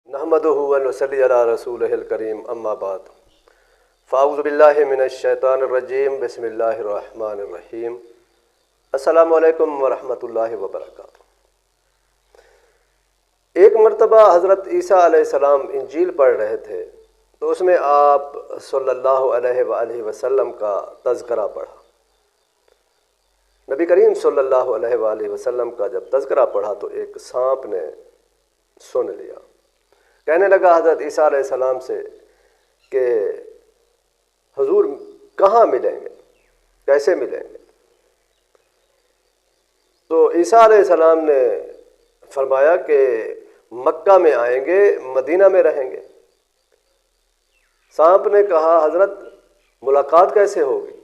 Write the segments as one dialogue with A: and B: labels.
A: نحمدہ و نصلی علی رسولہ الکریم اما بعد فاعوذ باللہ من الشیطان الرجیم بسم اللہ الرحمن الرحیم السلام علیکم ورحمۃ اللہ وبرکاتہ۔ ایک مرتبہ حضرت عیسیٰ علیہ السلام انجیل پڑھ رہے تھے تو اس میں آپ صلی اللہ علیہ وآلہ وسلم کا تذکرہ پڑھا۔ نبی کریم صلی اللہ علیہ وآلہ وسلم کا جب تذکرہ پڑھا تو ایک سانپ نے سن لیا، کہنے لگا حضرت عیسیٰ علیہ السلام سے کہ حضور کہاں ملیں گے، کیسے ملیں گے؟ تو عیسیٰ علیہ السلام نے فرمایا کہ مکہ میں آئیں گے، مدینہ میں رہیں گے۔ سانپ نے کہا حضرت ملاقات کیسے ہوگی؟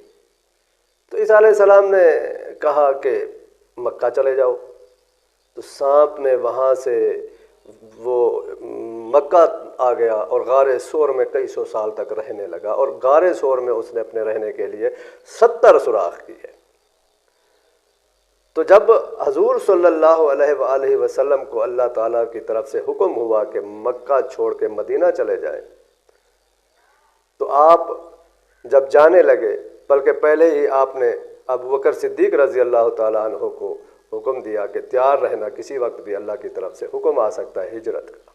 A: تو عیسیٰ علیہ السلام نے کہا کہ مکہ چلے جاؤ۔ تو سانپ نے وہاں سے وہ مکہ آ گیا اور غار ثور میں کئی سو سال تک رہنے لگا، اور غار ثور میں اس نے اپنے رہنے کے لیے 70 سوراخ کیے۔ تو جب حضور صلی اللہ علیہ وآلہ وسلم کو اللہ تعالیٰ کی طرف سے حکم ہوا کہ مکہ چھوڑ کے مدینہ چلے جائیں، تو آپ جب جانے لگے، بلکہ پہلے ہی آپ نے ابوبکر صدیق رضی اللہ تعالیٰ عنہ کو حکم دیا کہ تیار رہنا، کسی وقت بھی اللہ کی طرف سے حکم آ سکتا ہے ہجرت کا۔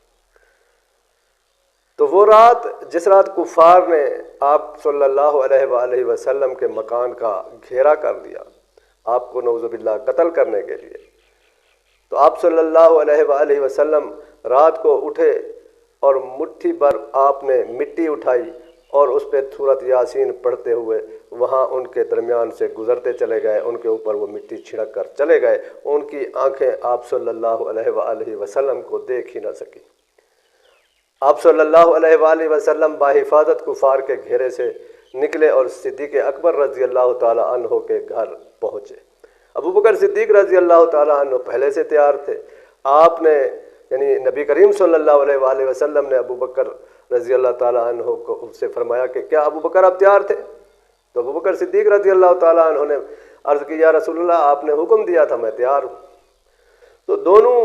A: تو وہ رات، جس رات کفار نے آپ صلی اللہ علیہ وآلہ وسلم کے مکان کا گھیرا کر دیا آپ کو نعوذ باللہ قتل کرنے کے لیے، تو آپ صلی اللہ علیہ وآلہ وسلم رات کو اٹھے اور مٹھی بھر آپ نے مٹی اٹھائی اور اس پہ سورۃ یاسین پڑھتے ہوئے وہاں ان کے درمیان سے گزرتے چلے گئے، ان کے اوپر وہ مٹی چھڑک کر چلے گئے۔ ان کی آنکھیں آپ صلی اللہ علیہ وآلہ وسلم کو دیکھ ہی نہ سکی۔ آپ صلی اللہ علیہ وآلہ وسلم بحفاظت کفار کے گھیرے سے نکلے اور صدیق اکبر رضی اللہ تعالی عنہ کے گھر پہنچے۔ ابوبکر صدیق رضی اللہ تعالی عنہ پہلے سے تیار تھے۔ آپ نے یعنی نبی کریم صلی اللہ علیہ وآلہ وسلم نے ابوبکر رضی اللہ تعالی عنہ کو سے فرمایا کہ کیا ابوبکر آپ تیار تھے؟ تو ابوبکر صدیق رضی اللہ تعالی عنہ نے عرض کی یا رسول اللہ آپ نے حکم دیا تھا، میں تیار ہوں۔ تو دونوں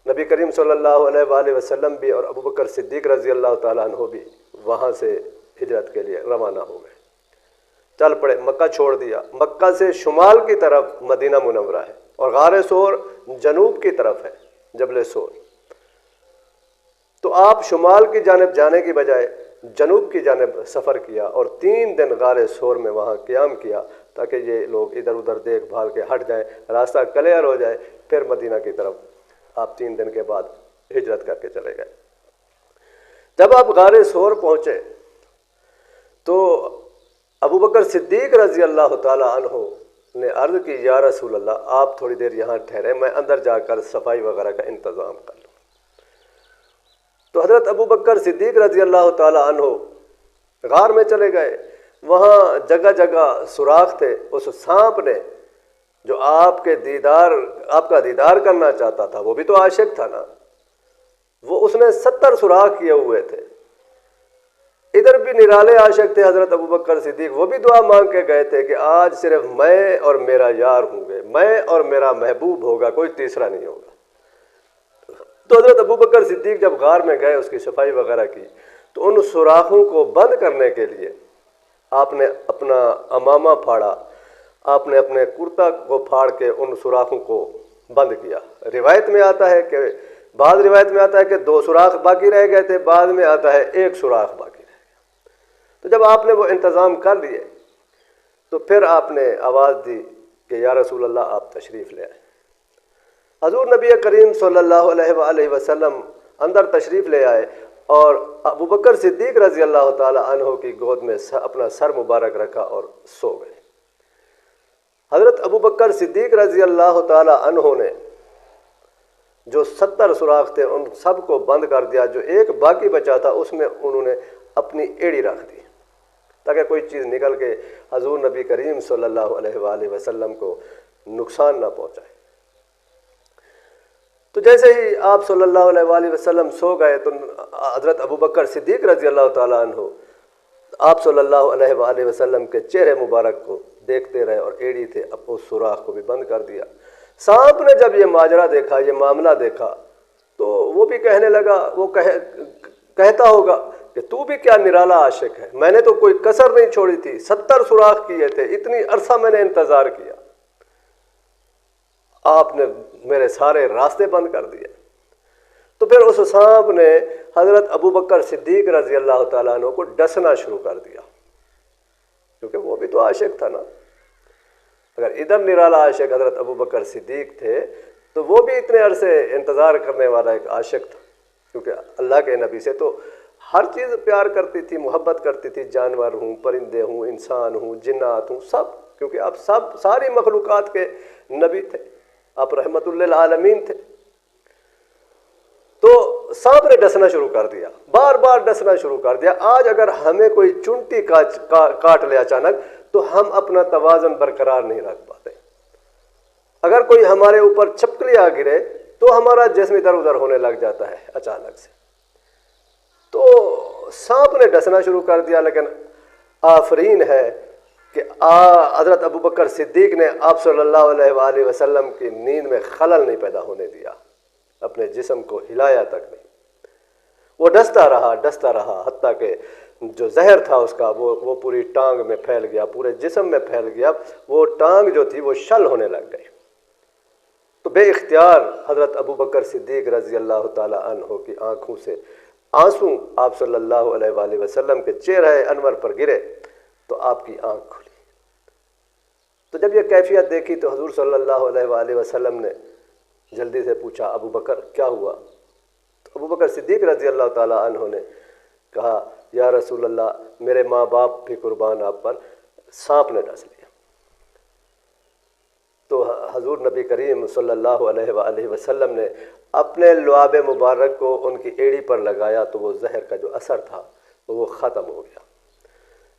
A: نبی کریم صلی اللہ علیہ وآلہ وسلم بھی اور ابوبکر صدیق رضی اللہ تعالی عنہ بھی وہاں سے ہجرت کے لیے روانہ ہو گئے، چل پڑے، مکہ چھوڑ دیا۔ مکہ سے شمال کی طرف مدینہ منورہ ہے اور غار ثور جنوب کی طرف ہے، جبل ثور۔ تو آپ شمال کی جانب جانے کی بجائے جنوب کی جانب سفر کیا اور 3 دن غار ثور میں وہاں قیام کیا تاکہ یہ لوگ ادھر ادھر دیکھ بھال کے ہٹ جائیں، راستہ کلیئر ہو جائے، پھر مدینہ کی طرف آپ 3 دن کے بعد ہجرت کر کے چلے گئے۔ جب آپ غار ثور پہنچے تو ابوبکر صدیق رضی اللہ تعالی عنہ نے عرض کی یا رسول اللہ آپ تھوڑی دیر یہاں ٹھہرے، میں اندر جا کر صفائی وغیرہ کا انتظام کر لوں۔ تو حضرت ابوبکر صدیق رضی اللہ تعالی عنہ غار میں چلے گئے، وہاں جگہ جگہ سوراخ تھے۔ اس سانپ نے جو آپ کا دیدار کرنا چاہتا تھا، وہ بھی تو عاشق تھا نا، وہ اس نے 70 سوراخ کیے ہوئے تھے۔ ادھر بھی نرالے عاشق تھے حضرت ابوبکر صدیق، وہ بھی دعا مانگ کے گئے تھے کہ آج صرف میں اور میرا یار ہوں گے، میں اور میرا محبوب ہوگا، کوئی تیسرا نہیں ہوگا۔ تو حضرت ابوبکر صدیق جب غار میں گئے، اس کی صفائی وغیرہ کی، تو ان سوراخوں کو بند کرنے کے لیے آپ نے اپنا عمامہ پھاڑا، آپ نے اپنے کرتا کو پھاڑ کے ان سوراخوں کو بند کیا۔ روایت میں آتا ہے کہ بعض روایت میں آتا ہے کہ 2 سوراخ باقی رہ گئے تھے، بعد میں آتا ہے 1 سوراخ باقی رہ گیا۔ تو جب آپ نے وہ انتظام کر لیے تو پھر آپ نے آواز دی کہ یا رسول اللہ آپ تشریف لے آئیں۔ حضور نبی کریم صلی اللہ علیہ وآلہ وسلم اندر تشریف لے آئے اور ابوبکر صدیق رضی اللہ تعالی عنہ کی گود میں اپنا سر مبارک رکھا اور سو گئے۔ حضرت ابوبکر صدیق رضی اللہ تعالی عنہ نے جو 70 سوراخ تھے ان سب کو بند کر دیا، جو ایک باقی بچا تھا اس میں انہوں نے اپنی ایڑی رکھ دی تاکہ کوئی چیز نکل کے حضور نبی کریم صلی اللہ علیہ وآلہ وسلم کو نقصان نہ پہنچائے۔ تو جیسے ہی آپ صلی اللہ علیہ وآلہ وسلم سو گئے تو حضرت ابوبکر صدیق رضی اللہ تعالیٰ عنہ آپ صلی اللہ علیہ وآلہ وسلم کے چہرے مبارک کو دیکھتے رہے اور ایڑی تھے، اب اس سوراخ کو بھی بند کر دیا۔ سانپ نے جب یہ ماجرا دیکھا، یہ معاملہ دیکھا، تو وہ بھی کہنے لگا، وہ کہتا ہوگا کہ تو بھی کیا نرالا عاشق ہے، میں نے تو کوئی کسر نہیں چھوڑی تھی، 70 سوراخ کیے تھے، اتنی عرصہ میں نے انتظار کیا، آپ نے میرے سارے راستے بند کر دیے۔ تو پھر اس سانپ نے حضرت ابوبکر صدیق رضی اللہ تعالیٰ عنہ کو ڈسنا شروع کر دیا، کیونکہ وہ بھی تو عاشق تھا نا۔ اگر ادھر نرالا عاشق حضرت ابوبکر صدیق تھے تو وہ بھی اتنے عرصے انتظار کرنے والا ایک عاشق تھا، کیونکہ اللہ کے نبی سے تو ہر چیز پیار کرتی تھی، محبت کرتی تھی، جانور ہوں، پرندے ہوں، انسان ہوں، جنات ہوں، سب، کیونکہ آپ سب ساری مخلوقات کے نبی تھے، آپ رحمت للعالمین تھے۔ تو سانپ نے ڈسنا شروع کر دیا، بار بار ڈسنا شروع کر دیا۔ آج اگر ہمیں کوئی چونٹی کاٹ لے اچانک تو ہم اپنا توازن برقرار نہیں رکھ پاتے۔ اگر کوئی ہمارے اوپر چھپکلی آ گرے تو ہمارا جسم ادھر ادھر ہونے لگ جاتا ہے اچانک سے۔ تو سانپ نے ڈسنا شروع کر دیا، لیکن آفرین ہے کہ حضرت ابوبکر صدیق نے آپ صلی اللہ علیہ وآلہ وسلم کی نیند میں خلل نہیں پیدا ہونے دیا، اپنے جسم کو ہلایا تک نہیں۔ وہ ڈستا رہا حتیٰ کہ جو زہر تھا اس کا وہ پوری ٹانگ میں پھیل گیا، پورے جسم میں پھیل گیا، وہ ٹانگ جو تھی وہ شل ہونے لگ گئی۔ تو بے اختیار حضرت ابوبکر صدیق رضی اللہ تعالی عنہ کی آنکھوں سے آنسو آپ صلی اللہ علیہ وآلہ وسلم کے چہرہ انور پر گرے تو آپ کی آنکھ کھلی۔ تو جب یہ کیفیت دیکھی تو حضور صلی اللہ علیہ وآلہ وسلم نے جلدی سے پوچھا، ابو بکر کیا ہوا؟ تو ابو بکر صدیق رضی اللہ تعالی عنہ نے کہا، یا رسول اللہ، میرے ماں باپ بھی قربان آپ پر، سانپ نے ڈس لیا۔ تو حضور نبی کریم صلی اللہ علیہ وآلہ وسلم نے اپنے لعاب مبارک کو ان کی ایڑی پر لگایا تو وہ زہر کا جو اثر تھا وہ ختم ہو گیا۔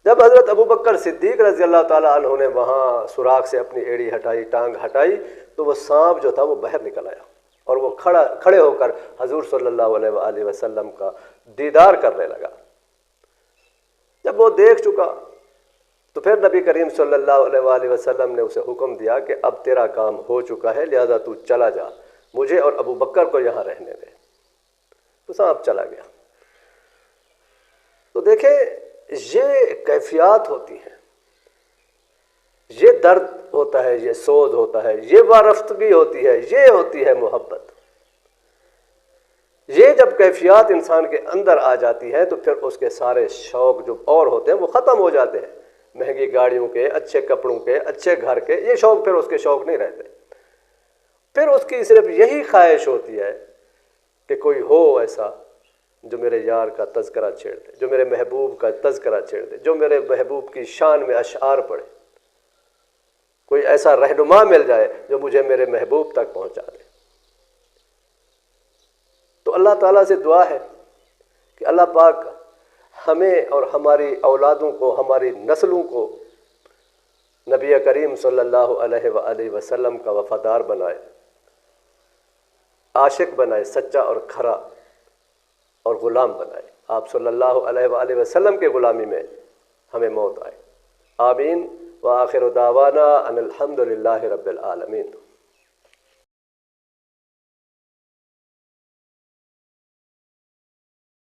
A: جب حضرت ابوبکر صدیق رضی اللہ تعالیٰ عنہ نے وہاں سوراخ سے اپنی ایڑی ہٹائی، ٹانگ ہٹائی، تو وہ سانپ جو تھا وہ باہر نکل آیا اور وہ کھڑے ہو کر حضور صلی اللہ علیہ وآلہ وسلم کا دیدار کرنے لگا۔ جب وہ دیکھ چکا تو پھر نبی کریم صلی اللہ علیہ وآلہ وسلم نے اسے حکم دیا کہ اب تیرا کام ہو چکا ہے، لہذا تو چلا جا، مجھے اور ابو بکر کو یہاں رہنے دے۔ تو سانپ چلا گیا۔ تو دیکھیں یہ کیفیات ہوتی ہیں، یہ درد ہوتا ہے، یہ سوز ہوتا ہے، یہ وارفتگی ہوتی ہے، یہ ہوتی ہے محبت۔ یہ جب کیفیات انسان کے اندر آ جاتی ہے تو پھر اس کے سارے شوق جو اور ہوتے ہیں وہ ختم ہو جاتے ہیں، مہنگی گاڑیوں کے، اچھے کپڑوں کے، اچھے گھر کے، یہ شوق پھر اس کے شوق نہیں رہتے۔ پھر اس کی صرف یہی خواہش ہوتی ہے کہ کوئی ہو ایسا جو میرے یار کا تذکرہ چھیڑ دے، جو میرے محبوب کا تذکرہ چھیڑ دے، جو میرے محبوب کی شان میں اشعار پڑھے، کوئی ایسا رہنما مل جائے جو مجھے میرے محبوب تک پہنچا دے۔ تو اللہ تعالیٰ سے دعا ہے کہ اللہ پاک ہمیں اور ہماری اولادوں کو، ہماری نسلوں کو نبی کریم صلی اللہ علیہ وآلہ وسلم کا وفادار بنائے، عاشق بنائے، سچا اور کھرا، اور غلام بنائے۔ آپ صلی اللہ علیہ وآلہ وسلم کے غلامی میں ہمیں موت آئے۔ آمین۔ وآخر دعوانا ان الحمد للہ رب العالمین۔